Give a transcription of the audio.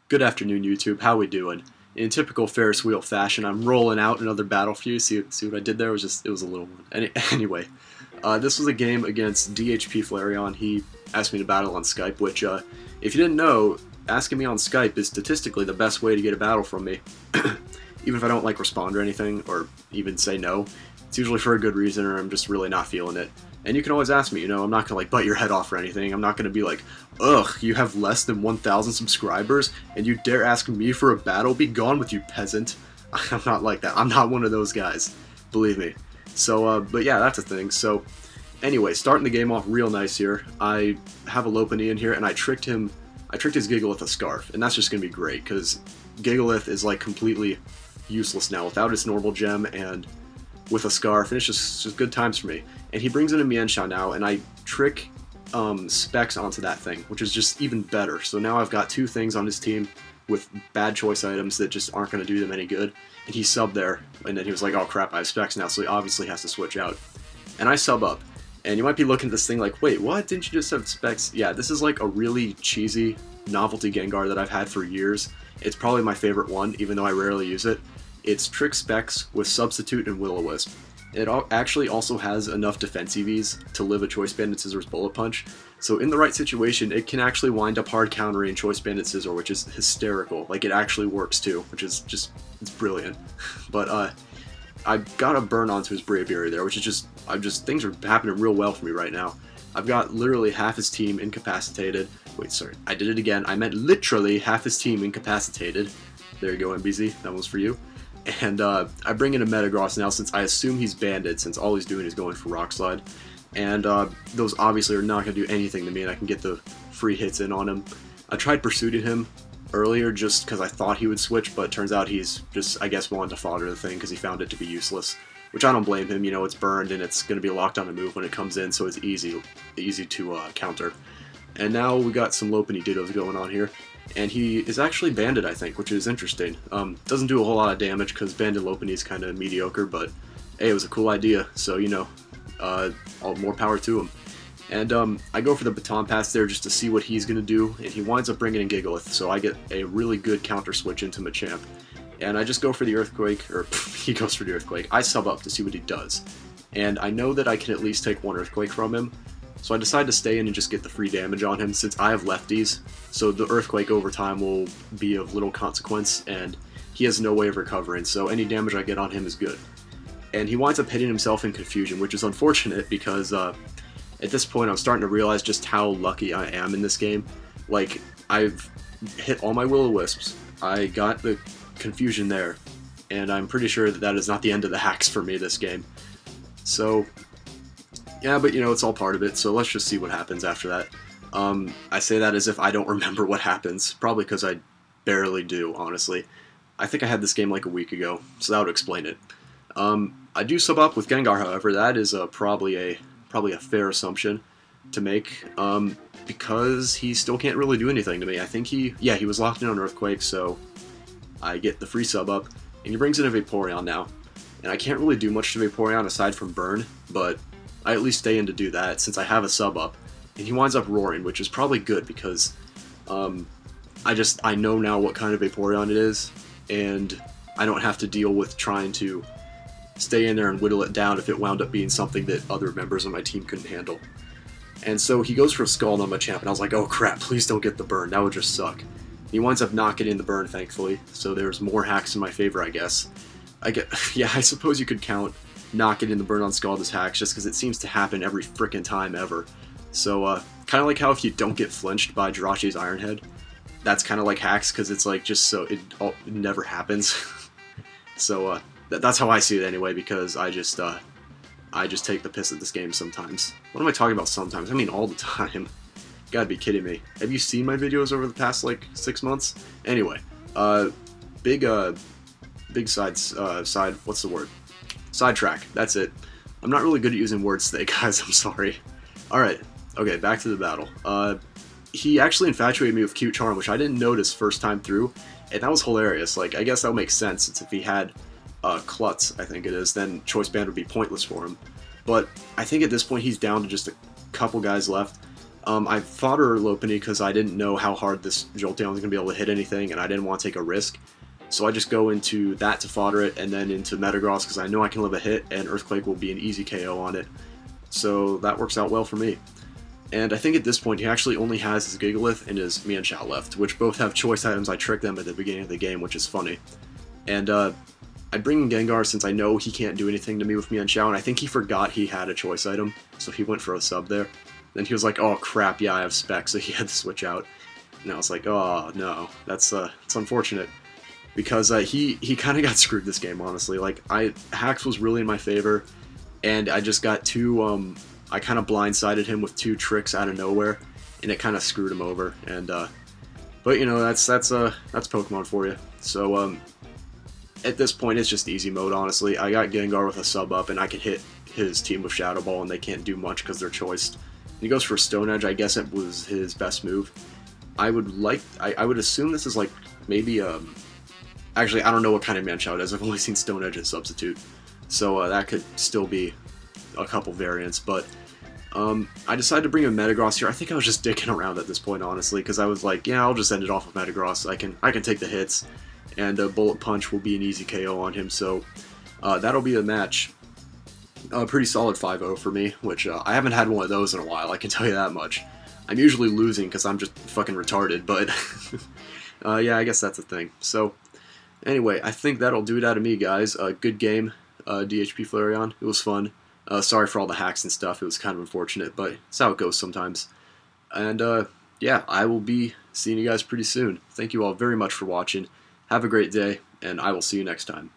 Good afternoon, YouTube. How we doing? In typical Ferris wheel fashion, I'm rolling out another battle for you. See what I did there? It was a little one. Anyway, this was a game against DHP Flareon. He asked me to battle on Skype, which, if you didn't know, asking me on Skype is statistically the best way to get a battle from me. Even if I don't respond or anything, or even say no, it's usually for a good reason, or I'm just really not feeling it. And you can always ask me, I'm not gonna bite your head off or anything. I'm not gonna be like, ugh, you have less than 1,000 subscribers and you dare ask me for a battle? Be gone with you, peasant. I'm not like that. I'm not one of those guys, believe me. So, but yeah, that's a thing. So, anyway, starting the game off real nice here. I have a Lopunny in here, and I tricked his Gigalith with a Scarf, and that's just gonna be great because Gigalith is completely useless now without its normal gem and with a Scarf, and it's just good times for me. And he brings in a Mienshao now, and I trick Specs onto that thing, which is just even better. So now I've got two things on his team with bad choice items that just aren't going to do them any good. And he subbed there, and then he was like, oh crap, I have Specs now, so he obviously has to switch out. And I sub up. And you might be looking at this thing like, wait, what? Didn't you just have Specs? Yeah, this is like a really cheesy novelty Gengar that I've had for years. It's probably my favorite one, even though I rarely use it. It's Trick Specs with Substitute and Will-O-Wisp. It actually also has enough defense EVs to live a Choice Banded Scissors Bullet Punch, so in the right situation, it can actually wind up hard countering Choice Banded Scissor, which is hysterical. It actually works too, which is it's brilliant. But I got a burn onto his Braviary there, which is things are happening real well for me right now. I've got literally half his team incapacitated. Wait, sorry, I did it again. I meant literally half his team incapacitated. There you go, MBZ, that one's for you. And I bring in a Metagross now since I assume he's banded, since all he's doing is going for Rock Slide. And those obviously are not going to do anything to me, and I can get the free hits in on him. I tried pursuing him earlier just because I thought he would switch, but it turns out he's just, I guess, wanting to fodder the thing because he found it to be useless. Which I don't blame him, it's burned and it's going to be locked on a move when it comes in, so it's easy to counter. And now we got some Lopunny Dittos going on here. And he is actually banded, I think, which is interesting. Doesn't do a whole lot of damage because banded Lopunny is kind of mediocre, but hey, it was a cool idea, so all more power to him. And I go for the Baton Pass there just to see what he's going to do, and he winds up bringing in Gigalith, so I get a really good counter switch into Machamp. And I just go for the Earthquake, or he goes for the Earthquake. I sub up to see what he does. And I know that I can at least take one Earthquake from him, so I decide to stay in and just get the free damage on him since I have lefties, so the Earthquake over time will be of little consequence, and he has no way of recovering, so any damage I get on him is good. And he winds up hitting himself in Confusion, which is unfortunate because at this point I'm starting to realize just how lucky I am in this game. I've hit all my Will-O-Wisps, I got the Confusion there, and I'm pretty sure that is not the end of the hacks for me this game. So yeah, but it's all part of it, so let's just see what happens after that. I say that as if I don't remember what happens, probably because I barely do, honestly. I think I had this game like a week ago, so that would explain it. I do sub up with Gengar, however. That is probably a fair assumption to make, because he still can't really do anything to me. I think he was locked in on Earthquake, so I get the free sub up, and he brings in a Vaporeon now. And I can't really do much to Vaporeon aside from burn, but I at least stay in to do that since I have a sub up. And he winds up roaring, which is probably good because I know now what kind of Vaporeon it is, and I don't have to deal with trying to stay in there and whittle it down if it wound up being something that other members of my team couldn't handle. And so he goes for a Scald on Machamp, and I was like, oh crap, please don't get the burn, that would just suck. He winds up not getting the burn, thankfully, so there's more hacks in my favor, I guess. Yeah, I suppose you could count not getting the burn on Scald as hacks just because it seems to happen every frickin' time ever. So, kind of like how if you don't get flinched by Jiraiya's Iron Head, that's kind of like hacks because it's just so it never happens. So, that's how I see it anyway, because I just take the piss at this game sometimes. What am I talking about sometimes? I mean all the time. You gotta be kidding me. Have you seen my videos over the past 6 months? Anyway, big what's the word? Sidetrack, that's it. I'm not really good at using words today, guys, I'm sorry. Alright, okay, back to the battle. He actually infatuated me with Cute Charm, which I didn't notice first time through, and that was hilarious. I guess that would make sense, since if he had Klutz, I think it is, then Choice Band would be pointless for him. But I think at this point he's down to just a couple guys left. I fought her Lopunny because I didn't know how hard this Jolteon was going to be able to hit anything, and I didn't want to take a risk. So I just go into that to fodder it, and then into Metagross because I know I can live a hit, and Earthquake will be an easy KO on it. So that works out well for me. And I think at this point he actually only has his Gigalith and his Mienshao left, which both have choice items. I tricked them at the beginning of the game, which is funny. And I bring in Gengar since I know he can't do anything to me with Mienshao, and I think he forgot he had a choice item, so he went for a sub there. Then he was like, oh crap, yeah, I have Spec, so he had to switch out. And I was like, oh no, it's unfortunate. Because he kind of got screwed this game, honestly. Like, Hacks was really in my favor, and I just got two, I kind of blindsided him with two tricks out of nowhere, and it kind of screwed him over. And but you know, that's Pokemon for you. So at this point, it's just easy mode, honestly. I got Gengar with a sub up, and I can hit his team with Shadow Ball, and they can't do much because they're choiced. He goes for Stone Edge. I guess it was his best move. I would assume this is like maybe actually, I don't know what kind of Mienshao it is. I've only seen Stone Edge as substitute, so that could still be a couple variants. But I decided to bring a Metagross here. I think I was just dicking around at this point, honestly, because I was like, yeah, I'll just end it off with Metagross. I can take the hits, and Bullet Punch will be an easy KO on him. So that'll be the match. A pretty solid 5-0 for me, which I haven't had one of those in a while, I can tell you that much. I'm usually losing because I'm just fucking retarded, but yeah, I guess that's a thing. So anyway, I think that'll do it out of me, guys. Good game, DHP Flareon. It was fun. Sorry for all the hacks and stuff. It was kind of unfortunate, but it's how it goes sometimes. And yeah, I will be seeing you guys pretty soon. Thank you all very much for watching. Have a great day, and I will see you next time.